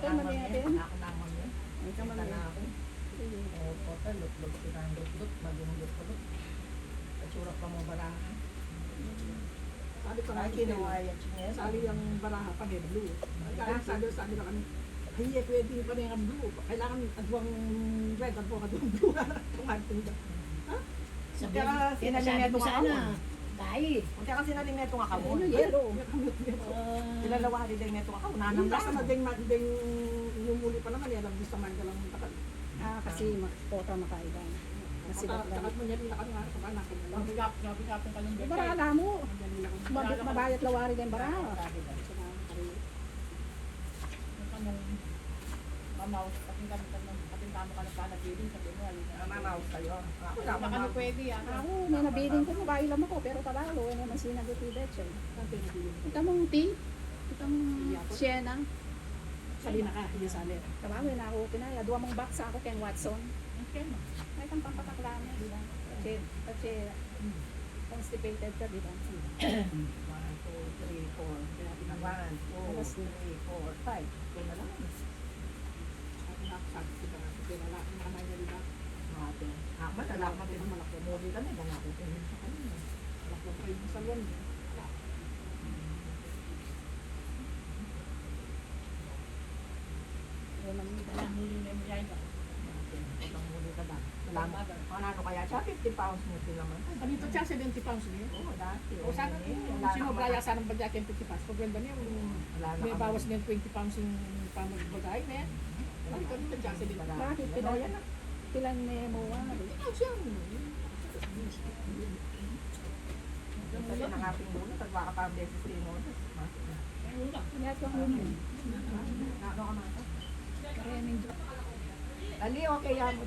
Ito, mali natin. Ako naman yun. Ito, mali. Kita na ako. Oo, pota, lutlog ko ng lutlog, maging lutlog. Katsura pa mo baraha. Sabi ko Ay, nga, kinuha yung chinyes. sabi yung baraha pa rin blue. Kaya sabi na kami, ay, pwede pa rin ang blue. Kailangan adwang red, adwang blue. Kung ating ha? Kaya sinalimit mo sana. akawon. Dahil. Kaya sinalimit mo akawon. Ano, yellow. Ilalawa rin din ito ako. Nanang Yung basta na ding numuli pa naman, yan ang gusto man ka lang takal. Kasi pota makaiba. Kasi Takat mo niya rin na kami nga sa anak ko. Nabigapin ka lang. Barala mo. Mabayat lawari din bara. Mamaus, patintamo ka ng panagbiling, sabi mo, alin na. Mamaus kayo. Ako Baka na, na pwede yan. Ako, may nabiling ko, mabay lang ako, pero tabalo, ano naman sinagutibet siya. Ito mong tea, ito mong sienna. Sali na ka, hindi sali. Tabalo, na ako pinaya. Dua mong box ako kay Watson. Okay mo. May kang pampatakla mo, di ba? Kasi constipated ka, di ba? 1, 2, 3, 4. 1, 2, 3, 4, 5. Ito na lang. Mati. Ako, nalaman din naman ako. Muli kami, dala ko tingin sa kanina. Alam mo yung MJ ka. Pag muli ka ba? Salamat. Ano kaya siya? 50 pounds mo naman. Dito siya, 70 pounds niya. Oo, dati. O sana, sino braya sana ng bagay kayong 50 pounds? Pag ganda niya, may bawas niya 20 pounds yung pamagbagay na yan. Ay, kami na siya, 70 pounds. Bakit pilan mo Ikaw siya. Kasi nakaping muna, pag baka pa beses din mo. Ingat ko mo. Ano ka na? Kaya medyo. Ali, okay yan mo.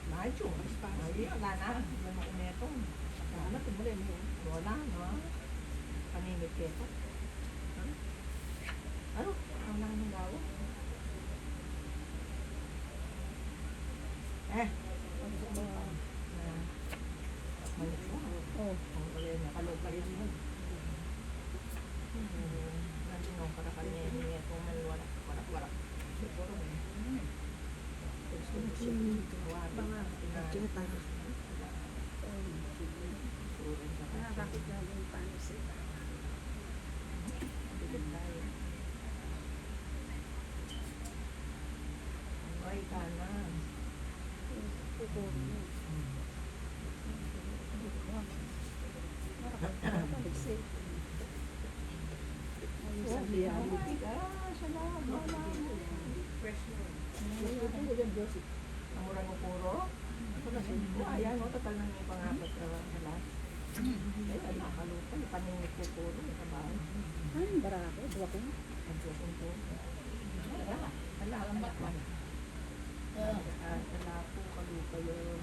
Macho. Ay, wala na. Wala na kumetong. Ano, tumuloy mo. Wala, no? Panimit keto. Ano? Ang lang ng gawa? Malit mo. Oh, Ang kaya nakalog pa rin yun. Nandiyan ako para kanya niya kung malwala. Siguro eh. nakakakit na yung panis. Ay, kanan. Ang mura mo puro. Ayan mo, total na may pangapat sa lahat. Ay, nakalupa. Paningit ko puro. Kabahan. Ay, barako. Dua ko. Nagpupong po. Wala, lambat man. Wala po, kalupa yun.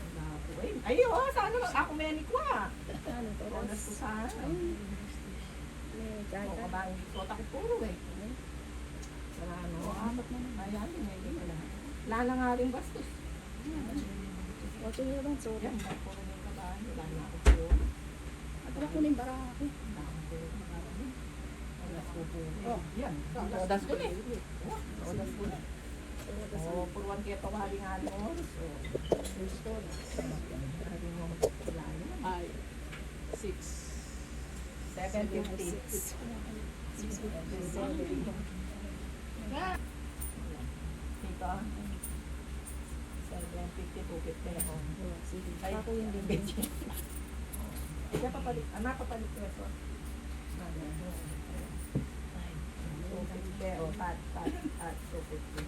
Wala po. Ay, oh, sana lang. Ako menik ko ah. Ano to? Oras ko sana. May Oo, kabahan. Sota ko puro eh. Wala, no? apat na. Ayan, hindi ko lahat. Wala nga rin bastos. Ocho yun naman. So, Yan, puro na yung kabahan. Wala na ako po. wala ko na yung barako. Oras ko po. Oh, yan. Oras ko na eh. Oras ko na. Oo, puruan kaya pawali-hali oras. Gusto. Sabi mo, wala yun. Ay, 6. 7:50. Dito ah. 7:50, 2:50 ako. Sige. Ay, Ako yung din. bitch. Kaya papalit, napapalit peso. 2:50, o, pat, 2:50.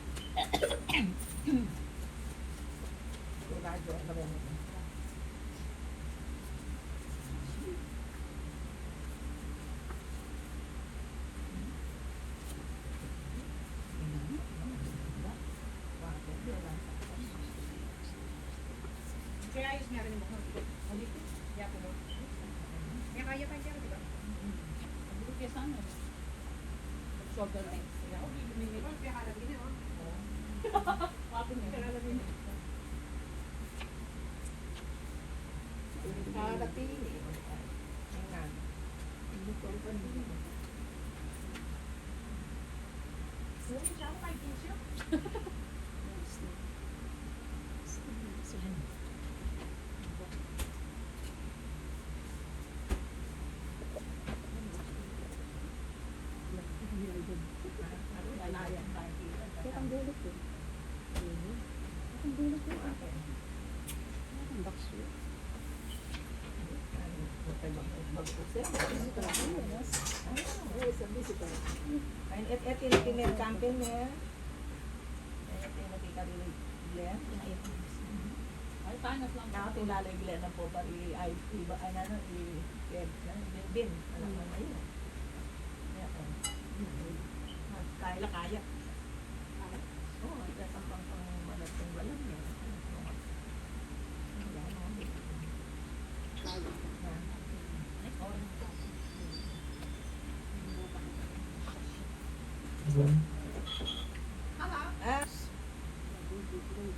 Radyo, gawin mo. Kaya ayos nga rin mo. Kaya po mo. Kaya kaya pa di ba? Ang kaya sana. Shoulder length. Kaya ako, kaya halagin eh. Kapin niya. Kaya halagin eh. Halagin eh. Ang dulot ko. Ang dulot ko. Ang bakso. Kain et tinitiner camping niya. Ay tinitiner Glenn. Ay, panas lang. Nakatilala yung Glenn po ba ay iba ay ano bin alam mo na yun. Kaya kaya. Oh, ada sampang malatong balang niya.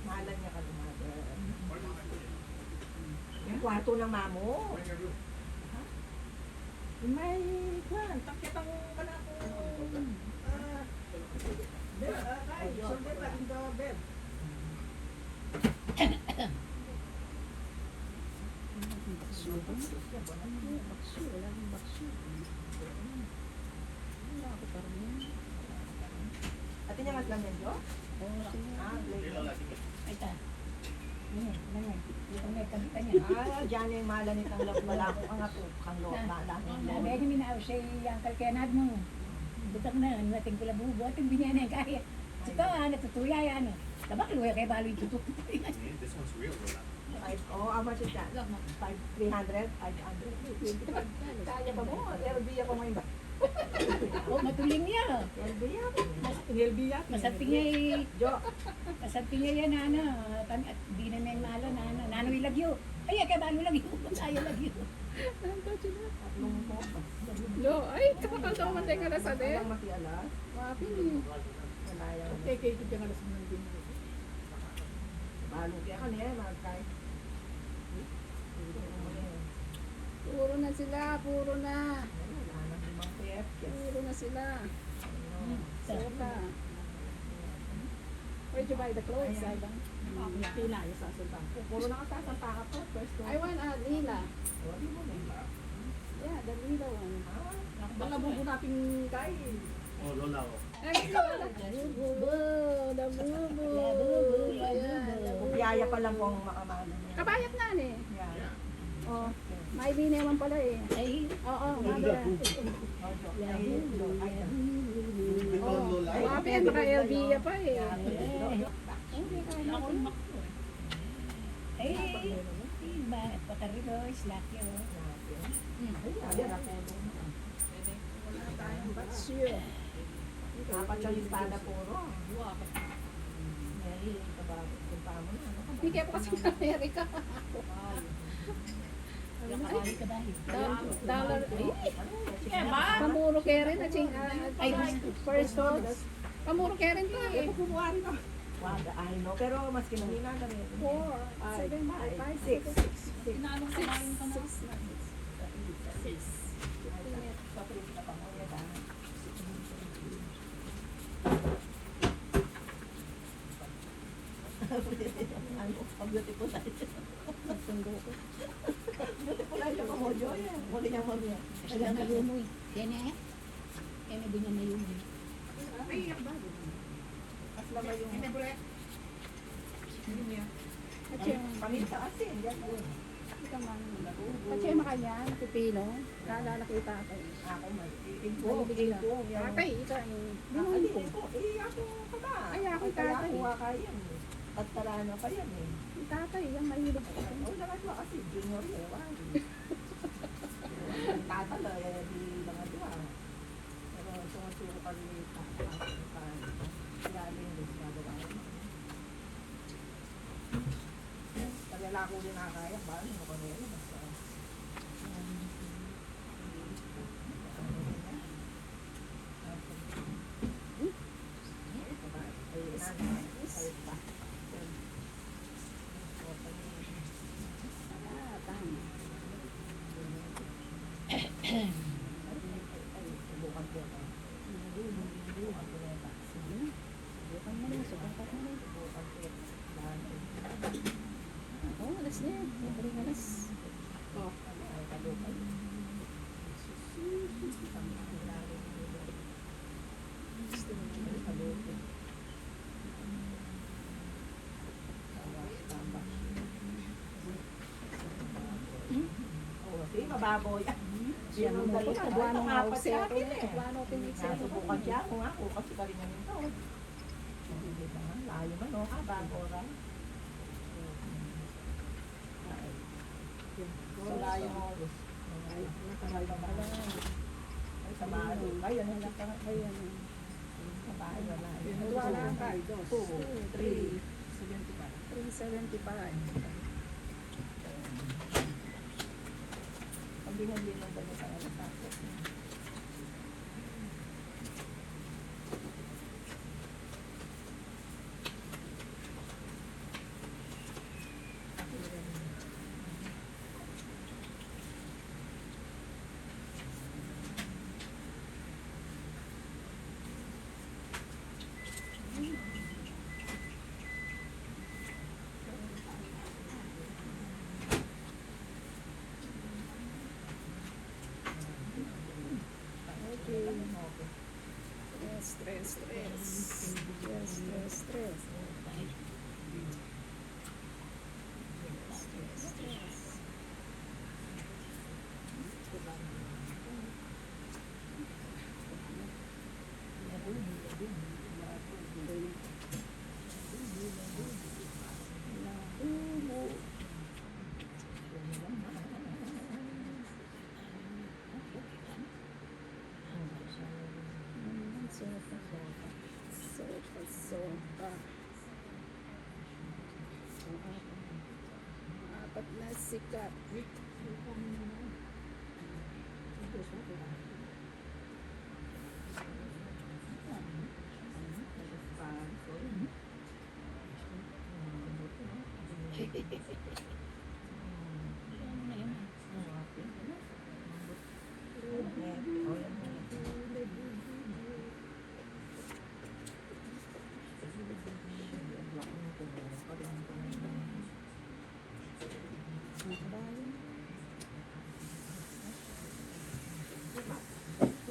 Mahalan niya ka lumaga. Yung kwarto ng mamo. May kwan, takit ang kanako. Bakso. Bakso. Wala nang bakso. Wala ako parang yan. Ate niya mas lang yan, Jo? Diyan yung mahalan itong wala akong angato. Kang loob na lang. Medyo minaw siya yung kalkenad mo. Butak na, nating pula bubo, ating binyan na kaya. Sito, natutuya yan. Tabak luya kay balo yung tutok. This one's real, Lola. Oh, how much is that? 300? 500? Kaya pa mo? LB ako ngayon ba? Oh, matuling niya. LB ako. Inelbiya. Masaping niya Jo, masaping niya yan, ano. At di na may malo na, ano. Nano ilagyo. Ay, kay balo lagyo. Ayaw lagyo. Ang kotse na. tatlong po. Lo, ay, kapag matay ka na sa de. Walang makialas. Wapin eh. Wala yan. Okay, kay kita nga alas ng din. Balo kaya ka niya, magkay. Puro na sila, puro na. Wala na limang pep. Puro na sila. Soka. Where'd you buy the clothes, Ivan? Pila yung sasunta. Puro nakasasampa ka po. First I want a lila. Wali mo na. Yeah, the lila one. Baka bubo natin kay. Oh, Lola. Oh. Ay, bubo, the bubo. Ayan, the bubo. Biyaya pa lang po ang makamala niya. Kabayat na eh. Yeah. Oh, may di naman pala eh. Ay, Oo, mada. Oh, wapin, naka-LBya pa eh. Okay, kaya na ako. ay, ba, patarilo, slakyo. Batsyo. Dapat yung listada puro. Ngayon, punta mo na. Hindi kaya po kasi sa Amerika. Nakakali ka dahil. Dollar. Pamuro Karen at sing Ay, first dose. Pamuro Karen to eh. Kumuwari na. Wala, I know. Pero mas kinamina kami. 4, 7, 5, 6. Inaalong kamain ka na. Ano, beautiful tayo. Beautiful tayo ka mo, Joy. Muli niya mo niya. Kaya na yun mo eh. Kaya na eh. Kaya na din na yun eh. Mas lama yung... At yung Paminta kasi. Yan po. at yung makanya, pipino. Naalala ko yung tatay. Ako man. Ito. Tatay, ito ay Binuli binuli ko. Ako ka ba? Ay, ako Kaya tatay. kuha ka yan. At tarana pa yan eh. Yung tatay, yung mahilig ko. Oo, nakadwa kasi. Junior eh. Tatala, di mga dua. Pero sumasuro ka rin ilalim din sa gawa. Paglalako din nakakaya, ba? Ano ka nila? Basta. Madalas. Oh. Ay, kalupay. Ay, kalupay. Oh, sige, mababaw yan. Yan ang dali ka. Kabuano nga Apat ako sa akin eh. Kabuano pinigsa. Nasubukan siya ako nga. O, kasi ka rin namin ito. Hindi ka nga. Layo man, o. Bago oras. So, layo mo. Ay, matagal na ba? Ay, sa bahay. Ay, ano lang ka? Ayan. Sa bahay, wala. Wala ka. 2, 3, 375. Ang binili ng dali sa alas ako. Okay. Stress. Sopa. Apat na sikat.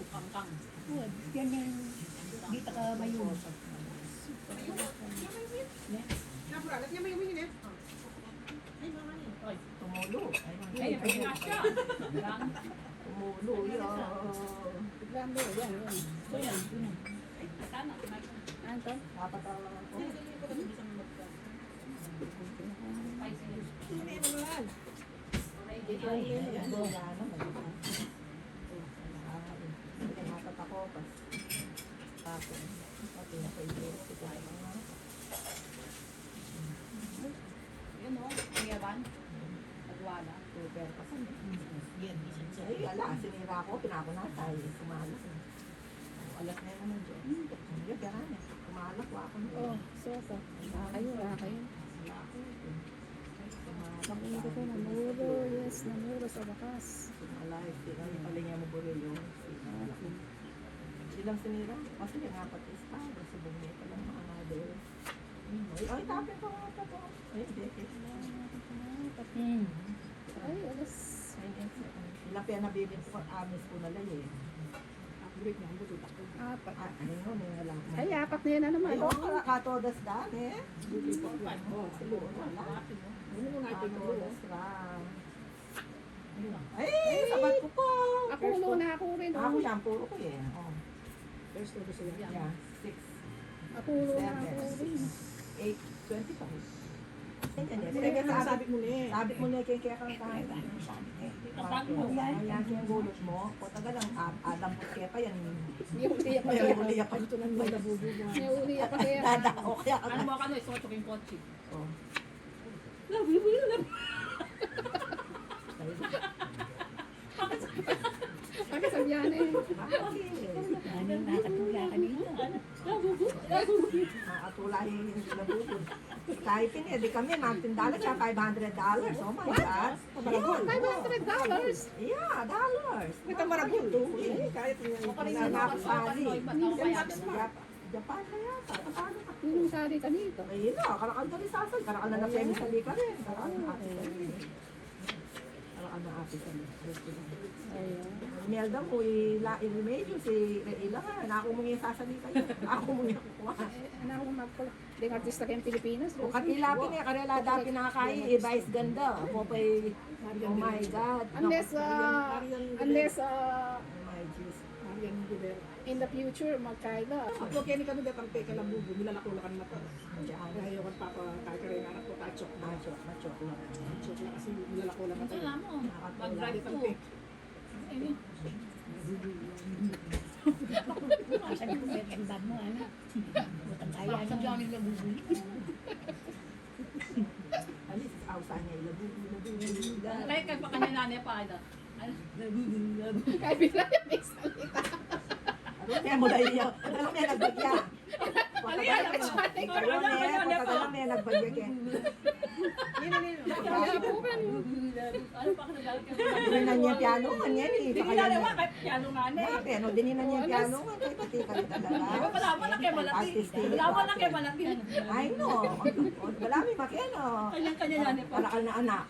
Kangkang. Yan yung dito ka mayo. Ay, Tumulo. ay, may kasya. Lang. Tumulo yun. Biglang mo, yan. Ito yan. Ay, sana. Anton? Papatawan ako. Ay, sige. Ay, ayan, wala na, mag-iba. Sige, matat ako. Tapos, pati na kayo. Ito ay mga. Yan o, kuyaban. Nagwala. Super pa kami. Ay, ala, sinira ko, pinakunatay. Kumalak. Alas na naman dyan. Yan, gano'n eh. Kumalak, wakon. Oh, sofa. Kayo. Pakinggan ko, namuro. Yes, namuro sa wakas. Kumalak, pala niya mo burilo. Silang sinira. Kasi yung apat isa. Sa bumi pa lang mga mother. Ay, tapin pa nga pa. Ay, dekit na. Ay, alas. Ilang pia nabibig ko amis ko na lang eh. Apat. Ano yun, wala ko. Ay, apat na yun na naman. Ay, oh, katodas dan eh. Wala. Katodas ra. Ay, sabat ko po. Ako na ako rin. Ako yan, puro ko eh. Oh. Yeah, 6, Ako na ako rin. 8, 25. Sige, sabi mo ni. Sabi mo ni kaya kang kahit. Sabi mo. Ayan yung gulot mo. O taga lang, adam mo kaya pa yan. Niuliya pa May kaya. uli ako. Ito nang may nabubuga. Niuliya pa kaya. Dadao kaya Ano mo ka no, isuot yung kotse. Oh. Bakit sabihan eh. Ano nakatula kanina? Nakatulahin hindi nabubog. Kahit hindi, di kami magtindala siya $500. Oh my God. $500? Yeah, dollars. Ito maragol to. Kahit O pa rin Sa yung napali. iba tao kaya. Japan na yata. Paano ka? Yun yung sari ka dito. Ayun na, karakal ka rin sasal. Karakal na na-femisali ka rin. Karakal na ate sa rin. Karakal na ate sa rin. Ayun. Melda mo, i-remedyo si Reila nga. Na ako mong sasali kayo. Ako mong kukuha. Anak ko magpula. Ding artista kayong Pilipinas. O katilapin eh, karela dati nakakain, iba is ganda. Ako pa'y, oh my God. Unless, Oh my Jesus. Marian Rivera. in the future, magkaila. Ako kaya ni kami datang peka lang bubo, nilalakulakan na to. Diyan. Kaya ayaw kan papa, kaya ka rin anak ko, tachok na. Machok lang. Tachok na kasi nilalakulakan na tayo. Alam mo, Pag-drive mag-drive ang to. pek. Sabi ko, ang bad mo, ano? Butang kaya, Sa ano? Johnny Labubu. Alis, awsa niya, ilabubu. Kaya kaya pa kanya nanay pa ano. Ano? Labubu. Kaya bigla yung may salita. Kaya mo na iyo. Alam mo yan, nagbagya. Ano yan? Alam mo yan, nagbagya kaya. Kaya po ka Ano pa ka nagalit ka? Dininan niya piano nga niya eh. Hindi na naman kahit piano nga na eh. Pero dininan niya piano nga. Kaya pati ka rin Di ba talaga. wala mo na kay malaki? Wala mo na kay malaki. I know. Wala may makeno. Kanyang-kanya nanay pa. Karakal na anak.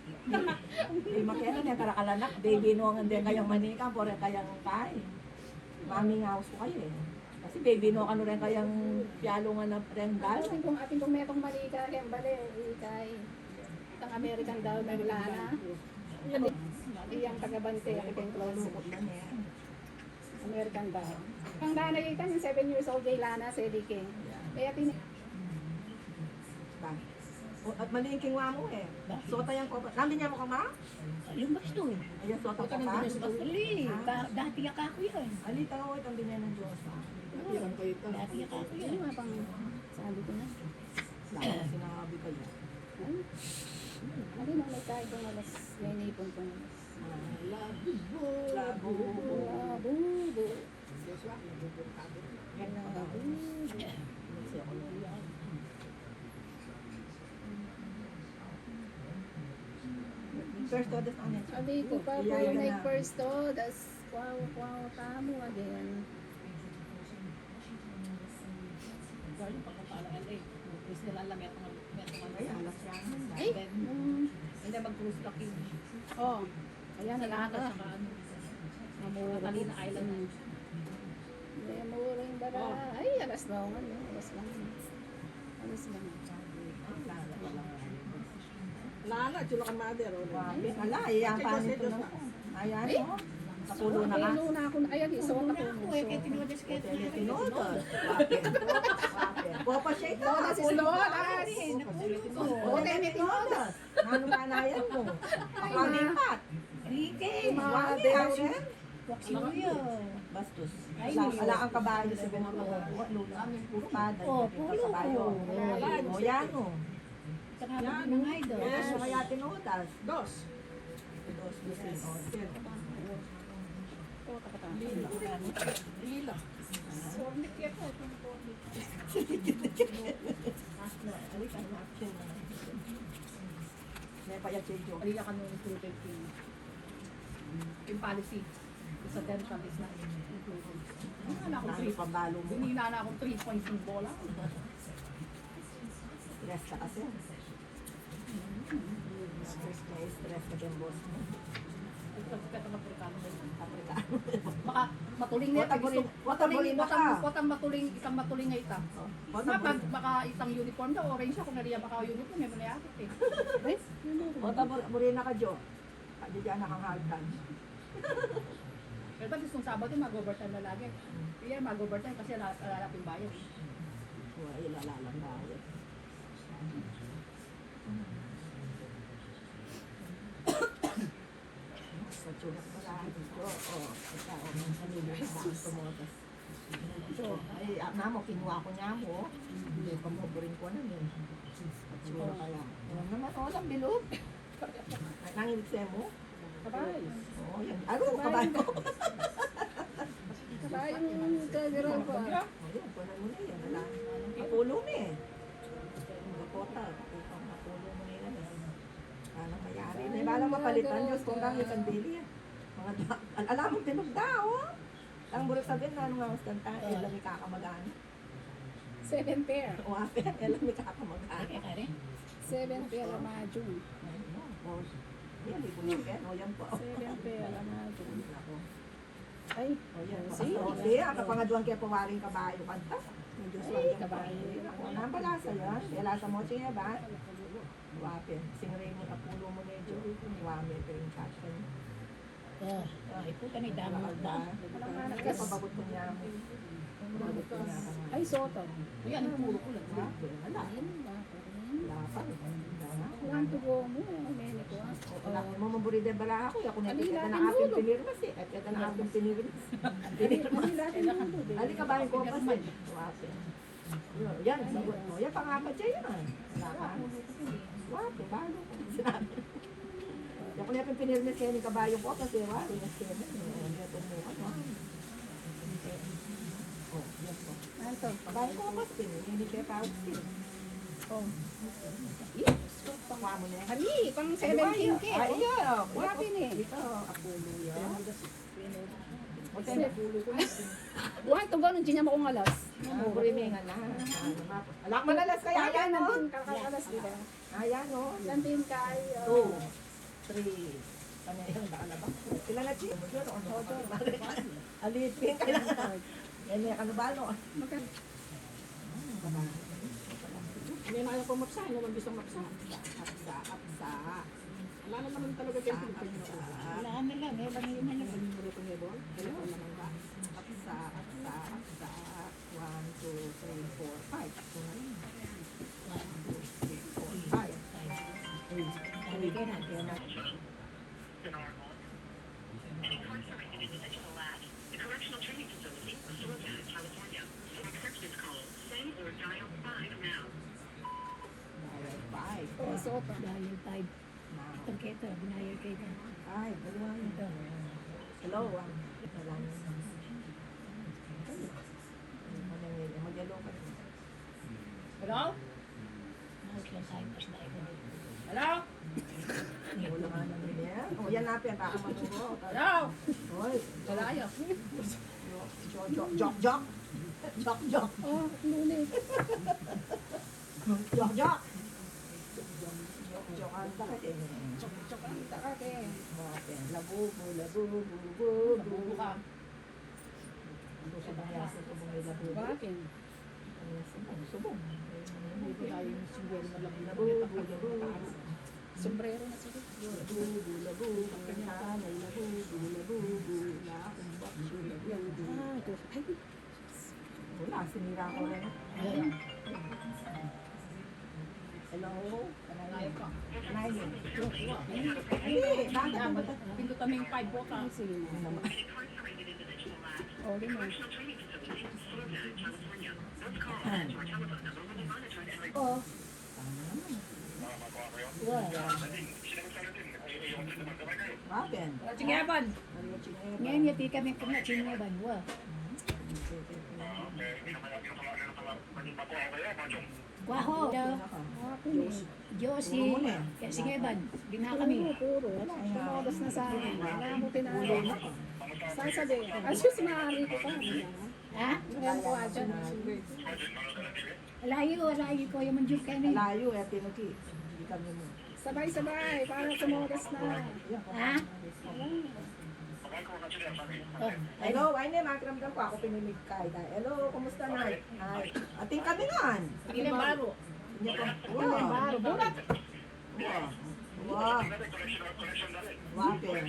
May makeno niya karakal anak. Baby nuangan din kayang manika. Pore kayang kay. Mami nga ko kayo eh. Kasi baby no ano rin kayang piano nga na rental. ating kung metong mali ka, kaya bali, ikay. Itang American daw, may lana. Iyang tagabante, ako kayong close. American daw. Ang nanay kita, yung 7 years old kay Lana, sa LK. Kaya At malingking wa mo eh. Sota yung kopa. Nandun niya mo ka ma? Lumbas to. Ayan, sota ka pa. Uli, dati ka ako yun. Alita ko, itong binyan ng Diyos ha. Ilang kayo ito. Dati ka ako Ano yun. nga pang sabi ko na? Lalo sinabi kayo. Ano? Ano na may kahit kung alas, may nipon kong alas. Labubo. Labo. Labubo. Joshua, labubo. First order sa amin. Sabi ko pa po, Iyayin make na. first to, das wow, tamo again. Galing pagkapala LA. Tapos nilalamit ng Ay, alas yan. Ay, Hindi mag-cruise ka king. oh, ayan, Sa lahat nalaka. at saka ano. Mamuro. Catalina Island. Hindi, mamuro yung dara. Ay, alas lang, ano, alas lang. Alas lang. Lala, chulakan mother. Wabi. Ala, iyan pa nito na. Ayan, Ay. oh. Kapulo na ka. Ay, na ako, ayan, isuot ako. Tinudas ka. Tinodos. Wabi. Popa siya ito. Lodas is lodas. Popa may tinodos. Nano ka na yan mo? Pagpamipat. Rike. Wabi, Ashen. Waksiluyo. Bastos. Ay, Ala ang kabayo sa Benulo. Lula. Puro pada. Oh, pulo kabayo. ko. O yan o. Saka ng idol. Yes, kaya tinodas. Dos. Dos, lusin. O, sir. Lila. Alika na action na. May payat siya joke. Alila ka nung included yung policy. Sa dental is na included. Wala akong Nang pambalo mo. Binila na akong 3 points ng bola. Stress ka kasi. Stress ka din, boss mo. Pagkakita ng Afrikano. Afrikano. Baka matuling na Wataburin na ka. isang matuling nga ita. Baka isang uniform daw, orange siya. Kung nariya baka uniform, may manayakit eh. Wataburin na ka, Jo. Hindi dyan nakanghaltan. Pero pag gustong Sabado, mag-overtime na lagi. Kaya mag-overtime kasi lalap yung bayan. Wala, ilalalang dahil. Sa tsulat mo lahat ito. O, ikaw, ang kanilo sa daan tumotas. So, ay, namo, kinuha ko niya mo. Hindi ko mo ko na yun. At siguro kaya. Ano naman, walang bilog. Nanginig sa'yo mo? Kabay. Oo, yan. Ano, kabayo ko. Kabay yung kagaral ko. O, yan, kunan mo na yan. Wala. Kapulo mo eh. Kapota, kapulo mo na yan. Ano mayari na. Balang mapalitan, Diyos, kung kang ikan bili. Alam mo, tinugda, oh. Ang burok sabihin na, ano nga mas kanta, eh, lang ikakamagaan. 7 pair. O ate, alam mo kakamag-anak. Kaya ka rin. 7 pair ang June. Yan, di po yung pen. O yan po. 7 pair ang June. Ako. Ay, O yan po. See? O di, ang kapangaduan kaya pawaring kabayo kanta. ay, kabayo. O nang balasa yan. Kaya lasa mo siya ba? Wapin. Singray mo na pulo mo medyo. Wame, pero yung cash ka niya. Oh, ay puta ni damo ba? Kaya pabagot ko niya mo. Pabagot ko niya ka nga. Ay, soto. Yan, puro ko lang. Wapin. Wala. Wala pa. One to go mo. Mene ko. Wala ko mo maburi din bala ako. Ako na Ali, kita lahat na ng aking dulo. pinirmas eh. At kita na aking pinirmas. Hindi natin yung Ali ka ba yung kompas eh? Wapin. Yan, sagot mo. Yan, pangapat siya yan. Wala ka. Wapin, balo. Sinabi. Yan ko na yung pinirmas kaya ni kabayo ko kasi wapin. Yan po mo. Oh, yan po. Ano to? Kabayo ko pas pin. Hindi kaya tawag pin. Oh. Pangwa mo na yan. Ali, pang 17K. Ay, Oh. yeah. Wala pin eh. Ito, apulo yan. One to go nung niya mo kong alas. Burimingan na. Alak manalas kaya Kaya yan, no? nandun kakakalas dito. Ayan, no? Nandun kay... 2, 3, ano yung nakalabak? Ilan na chip? Alipin, kailangan. Yan yung ano ba, no? Hindi na ayaw ko mapsa, hindi naman gusto mapsa. Apsa. Wala na naman talaga kayo Pilipino. Wala na lang, eh, bangin na lang. Puro ko niya doon. Kaya ko naman ba? Apsa. 1, 2, 3, 4, 5. Ito na yun. 1, 2, 3, 4, 5. Sabi kayo natin. The Correctional Training Facility, Florida, California. To accept this call, say or dial 5 now. Dial 5. Oh, soto. Dahil 5. Now. Itong keto, binayal kayo na. 5, dalawa yun. Ito. Hello, wala na. Magyalo ka. Hello? Mahal lang tayo, mas dahil ko dito. Hello? Wala nga naman yan. O, yan natin. Baka manuro. Hello? Hoy. Wala ayaw. Jok. Oh, lunes. Jok. Ang takot eh. Takake. Labubo. Nabubo ka. Subong yan sa subong may labubo. Bakit? Subong. Hindi tayo yung siguro na lang. Labubo. Sombrero na siguro. Labubo. Kanay labubo. Ah, ito. Ay, Wala, sinira ko rin. Hello? Ayaw ka. Kanayin. Hindi, bakit? Pindutan mo yung 5 boka. sige na. Incarcerated individual at Oh, di mo. Correctional Training Facility, Florida, California. Those calls to our telephone number will be monitored and recorded. Bakit? Sige, Evan. Ngayon, yati kami kung na chiniban. Wah. Waho. Josie. Kaya sige, Ban. Gina kami. Puro. Wala. Tumagas na sa akin. Wala mo tinawag. Sasabi. Asus, maaari ko pa. Ha? Ngayon ko dyan. Layo ko yung manjuk kayo na. Layo eh, tinuki. Hindi kami mo. Sabay-sabay. Para tumagas na. Ha? Oh, Hello, ay na, makiramdam ko. Ako pinimig ka. Hello, kumusta na? Ay, ating kami nan. Sige, baro. Wow. Baro. Burat. Wow. Wapin.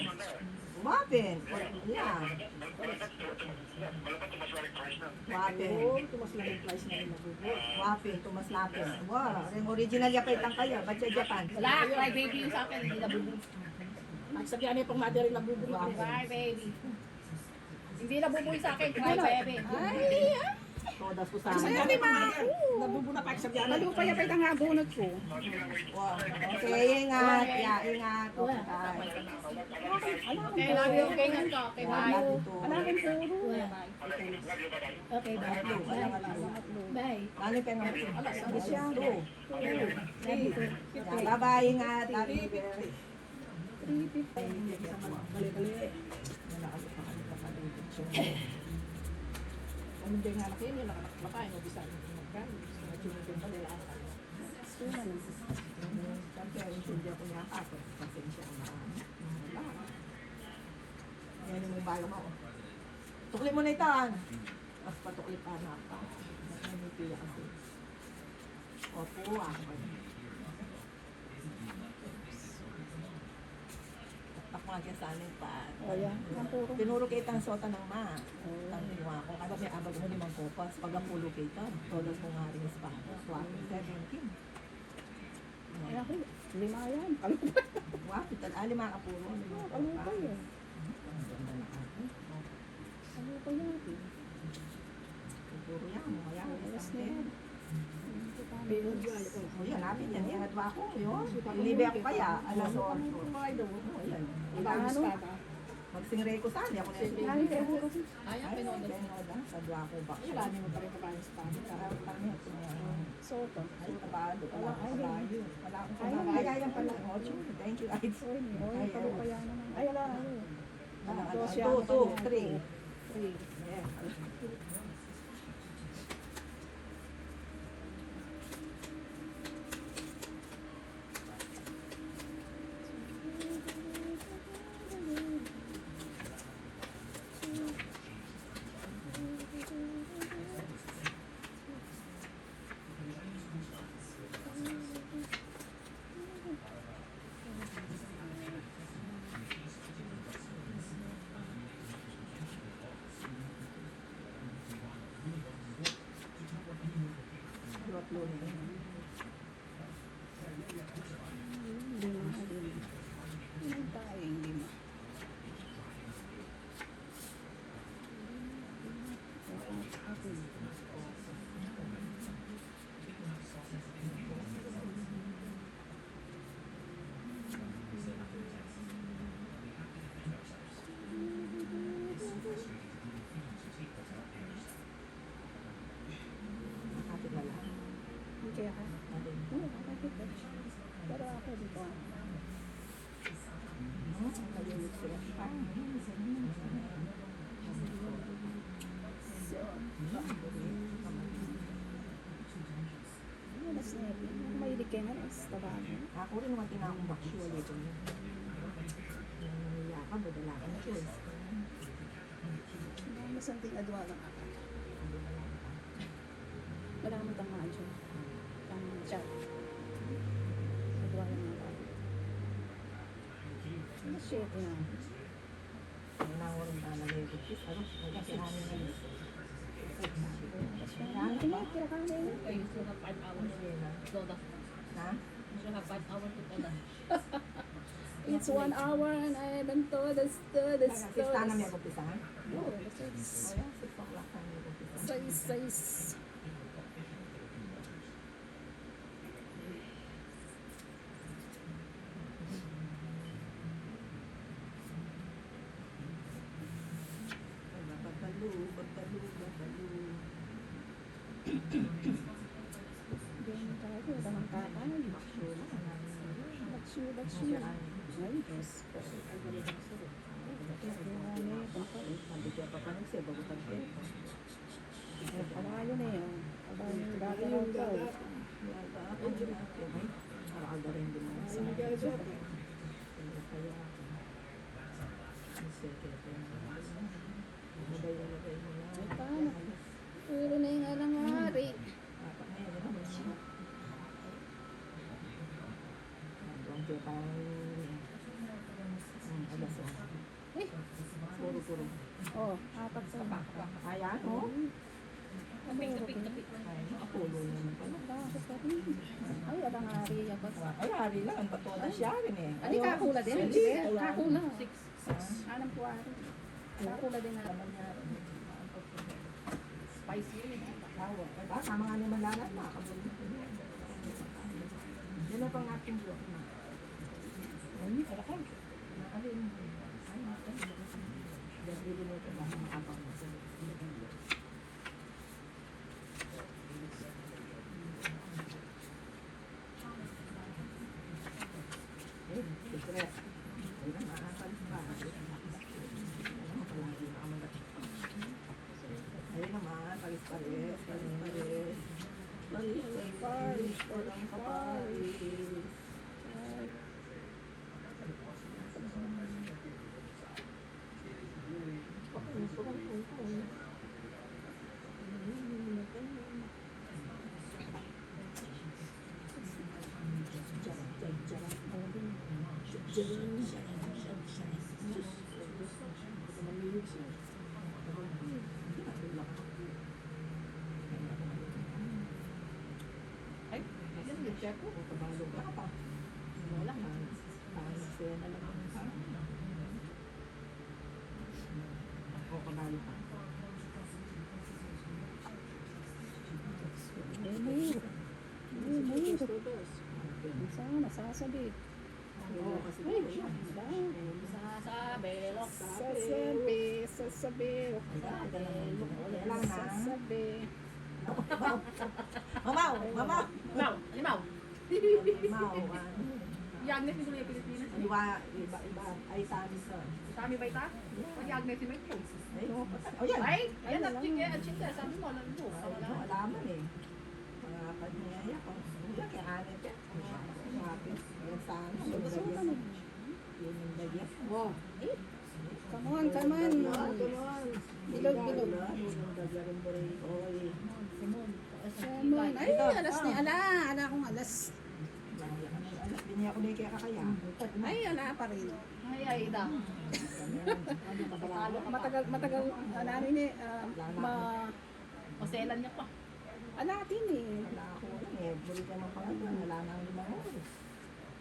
Wapin. Yeah. Wapin. Tumas lang yung price na yung nabubo. Wapin, tumas lapin. Wow. Ring original yapay lang kayo. Ba't sa Japan? Wala, cry baby yung sa akin. Hindi nabubo. Sabihan niya pang mother yung nabubo. Cry baby. Hindi nabubo yung sa akin. Cry baby. Ay, Todas ko sa Sa'yo amin. ni Ma. Nabubo na pa sabihan Lalo pa yapay ang abunot ko. Wow. Okay, ingat. Yeah, ingat. Okay, bye. Kaya love you. Kaya ingat ka. Kaya bye. Love you too. Alam ko puro. okay, bye. Bye. Lalo pa nga. Sabi siya. Bye-bye, ingat. Love you very. 350. Bali-bali. Ano din nga nakin yun, nakapatay, mabisa. Chinitin pa nila ata. Sino na? Siyempre, hindi ako niya ako. Pasensya na. Wala. Yan yung mobile mo. Tukli mo na ito, Tapos patukli pa na pa. Nanipila kasi. Opo, ako. Taktak mo natin sa amin pa. O yan, ang puro. Tinuro kita ang sota ng ma. Tangkiwa ko. Kada may abag mo limang kopas. Pag ang pulo kita, todos mo nga rin sa pa. 17. Ay, ako, lima yan. Wow, pitan. Lima ka puro. Kalupay eh. Kalupay natin. Puro yan. Mga yan. Alas na yan. O yan, natin yan. Yan, adwa ko. Yun. Ilibe ako kaya. Alas 8. O yan. Ano? Magsingray ko saan. Ako na yung Ay, kaya ko. Ay, ang pinood. Adwa ko ba? Wala din mo pa rin kabayan sa pamilya. Kami. Soto. Ay, kabado. Wala akong kabayo. Wala akong Ay, kabayo. Kaya yan pala. O, thank you, Aids. Oy, kalupay yan naman. Ay, wala. Dos yan. 2, 3. 3. Yeah. Kapit na lang. Kaya ka? Oo, kapit eh. Pero ako dito. Nalilit sila. Alas na yun. Mahilig kayo na. Tabago. Ako rin naman tinakong baksyol ito. Nangyayakan, badalakan na choice. Mas ang tinadwa lang ako. Wala naman tamaan siya. Ang chat. Adwa lang ako. Ano shit na? Ang nangurin na nalilipis. Ano? Nagkasiranin na ito. Tingnan, kira ka na yun. Okay, so have 5 hours. Soda. Ha? So have 5 hours to soda. It's 1 hour and I haven't told us. Sista na may kumpisahan? No, O yan, 6 o'clock na may kumpisahan. size. Batalu. Ganyan tayo, ito ng tatay. Baksyol. Baksyo. Ay, Diyos ko. Sabi ko pa panagsi, bagutan ko. Pala yun eh. Aba yung dati lang daw. Para rin din mo sa kaya Lagay mo na. Ay, paano? Puro na yung alang-ari. Dapat na yun, ano? Doon kayo parang alas o. Eh, Puro. oh, apat sa Ayan, o. Kapit. Ay, nakapulo naman pala. Bakit pa rin? Ay, alang-ari. Ay, hari lang. Ang patuwa na siya rin eh. Ano kakula din? Hindi. Kakula. Anong kuwari? Kakula din naman. Spicy yun. Diba? Sama nga naman lalat, makakabulong ko. Yan ang pang ating blok na. Ay, alakay. Nakalin. Ay, nakalin. Dahil mo ito ba? Makabang mo. Eh, stress. Ay, nakakalis ba? Palagi na ka magatik. Ayun naman, palis-palis. Walang kaparis. Ay, yan yung check ko. Kabalo ka pa. Wala ka. Sena lang ang isa. Ako, kabalo ka. Sana, sasabi. Oo, kasi Sasabi, lok. Sasabi, sasabi. wala lang na. Sasabi. Mamaw! Mamaw! Limaw, limaw. Mamaw! Yung Agnes ni Kuya Pilipinas. Iba, ay tani sa. Kami ba ita? Pag yung Agnes ni Mike. Ay, oh yan. Ay, yan at chinga. Sabi mo, alam mo. Wala, wala man eh. Mga pagmayaya ko. Wala, kaya anit yan. Happy. Yan sana. Yung bagyan. Yun yung bagyan. Wow. Come on, come on. Bilog, bilog. Yung bagyan rin po rin. Oy. Come on. Ay, alas ni ala. Ala akong alas. Biniya ko na kaya kakaya. Ay, ala pa rin. Ay, ay, ida. Matagal, ano ni, Maselan niya pa. alatin eh. Wala ako lang eh. Buli ka ng pangalan. Wala na ang limang oras.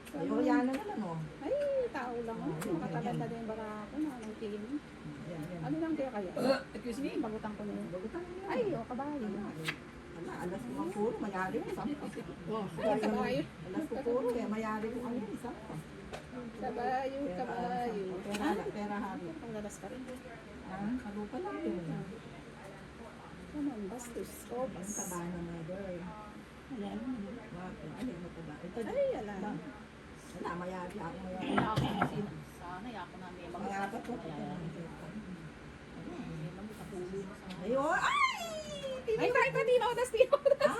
Ayaw yan na naman oh. Ay, tao lang. Makatagal na din bara ako na ng team. Yan, yan. Ano lang kaya kaya? Excuse me. Bagutan ko na yun. Bagutan mo yan. Ay, kabayo. Wala, alas ko ang puro. Mayari ko. Ay, kabayo. Alas ko puro eh. Mayari ko kami. Isa. Kabayo, kabayo. Pera hari. Ang lalas ka rin. Kalupa lang yun. Come on, bastos. Oh, Ang taba na mother. Wala. Ano yung mataba? Ito Ay, ala. Wala, mayari ako. Mayari. Wala ako kasi sana ako na may mga Mga apat po. katulong sa Ayun! Ay! Ay, tayo pa, tinotas, tinotas.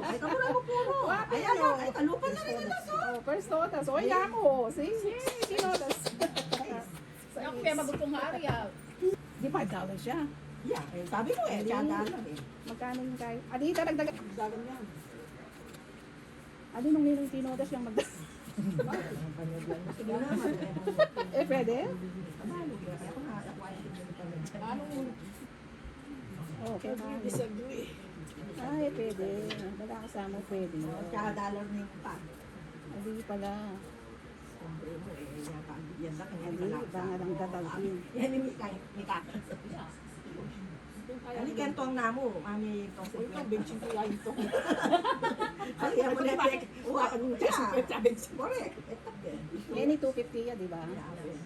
Ay, kamura mo puro. Ayan o. Ay, kalupa na rin ito. Oh, first notas. Oy, ako. Sige, tinotas. Ako kaya magutong hari ah. Di $5 siya. Yeah, eh, sabi ko eh. Tsada lang eh. Magkano yung kayo? Adi, daragdag. Dagan yan. Adi, nung nilong tinotas yung magdag. Sige naman. Eh, pwede? Kamalo. Kaya ako na. Ako ay Anong Okay, ma'am. disagree? Ay, pwede. Wala kasama, pwede. Tsaka dollar na yung pa. Adi pala. Siyempre mo eh. Yata, yan lang. Adi, iba nga lang dadalhin. Yan yung Mika. Ano ganito ang namo? Mami, itong Ito, benching ko yan ito. Ay, yan mo na yung uwakan mo siya. Correct. Yan yung 250 yan, di ba?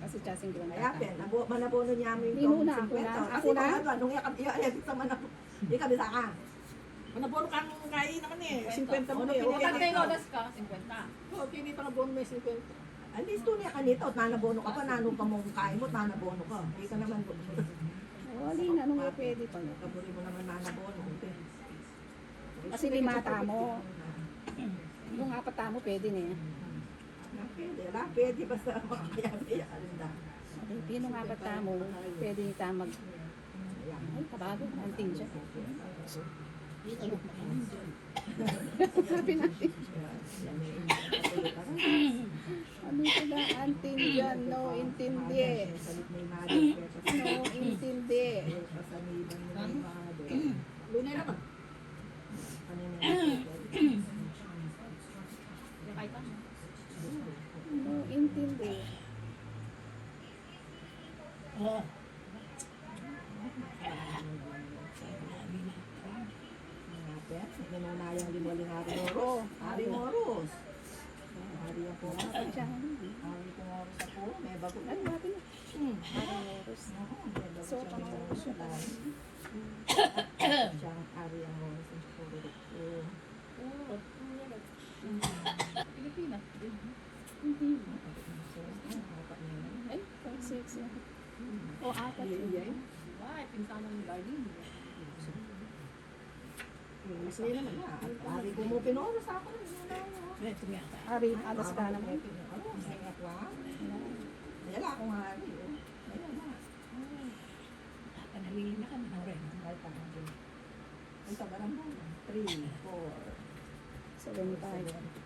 Kasi chasing ko lang Kaya pen, manabono niya mo Hindi yung muna, ako na. Kasi Ako na? kung ano, nung iya sa manabono. Di ka bisa ka. Manabono kang kain naman eh. 50 mo Ano, eh. pinili- Pag may nodas ka, 50. Okay, hindi pa nabono may 50. At least to niya kanito, nanabono ka pa, nanong pa mong kain mo, nanabono ka. Hindi ka naman, Wali na, nung nga pwede pala. kabuli mo naman nanabono. Okay. Kasi limata mo. Yung apat tamo, pwede na yan. Pwede basta makakaya alinda. Okay, pinong apat tamo, pwede yung tamag. Ay, kabago, anting siya. Sabi natin. Ano sila, anting dyan, no intindi. Salit na yung mali. No intindi. Pasaniban mo yung mali. Lunay naman. Kanina Kahit ano. No intindi. Nanunayang limuling Hari Moros. Hari Moros. Hari ang puro. Siya, Hari ko Moros sa puro. May bago. ay, natin na. Moros. So, pang-oros siya pala. Siyang Hari ang Moros sa puro. Pilipinas. Hindi. Ay, 6 yan. O, apat yun. Ay, pinsan ng garden. Hindi naman. Ari ko mo pinoras ako ng ginagawa. Ito nga. Ari, alas ka naman. Ano, sangat wa? Wala akong hari. Wala na. Nalili na kami ng rin. Ay, parang din. Ay, tabarang ba? 3, 4, 7.5. 7,